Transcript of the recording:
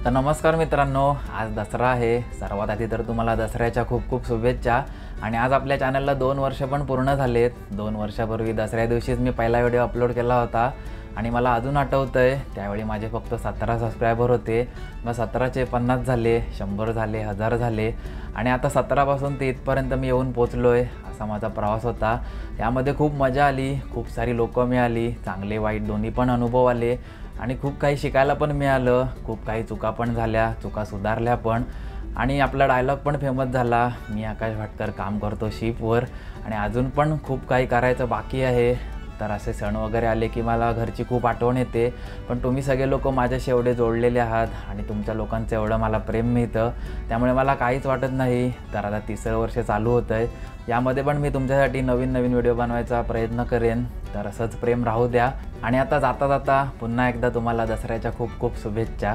तर नमस्कार मित्रांनो, आज दसरा आहे। सर्वात आधी तर तुम्हाला दसऱ्याच्या खूप खूप शुभेच्छा। आणि आज आपल्या चॅनलला 2 वर्ष पण पूर्ण झालेत। 2 वर्षापूर्वी दसऱ्या दिवशीच मी पहिला व्हिडिओ अपलोड केला होता आणि मला अजून आठवतंय त्यावेळी माझे फक्त 17 सबस्क्रायबर होते। मग 17चे 50 झाले, 100 झाले, 1000 झाले आणि आता 17 पासून ते इथपर्यंत मी येऊन पोहोचलोय। असा माझा प्रवास होता। यामध्ये खूप मजा आली, खूप सारी लोकं मिळाली, चांगले वाईट दोन्ही पण अनुभव आले आणि खूप काही शिकायला पण मिळालं। खूप काही चुका पण झाल्या, चुका सुधारल्या पण आणि आपला डायलॉग पण फेमस झाला, मी आकाश भाटकर काम करतो शिपवर आणि अजून पण खूप काही करायचं बाकी आहे। तर असे सण वगैरे आले की मला घरची खूप आठवण येते, पण तुम्ही सगळे लोक माझ्याशी एवढे जोडलेले आहात आणि तुमच्या लोकांचं एवढं मला प्रेम मिळतं, त्यामुळे मला काहीच वाटत नाही। तर आता 3रं वर्ष चालू होतं आहे, यामध्ये पण मी तुमच्यासाठी नवीन नवीन व्हिडिओ बनवायचा प्रयत्न करेन। तर असंच प्रेम राहू द्या आणि आता जाता जाता पुन्हा एकदा तुम्हाला दसऱ्याच्या खूप खूप शुभेच्छा।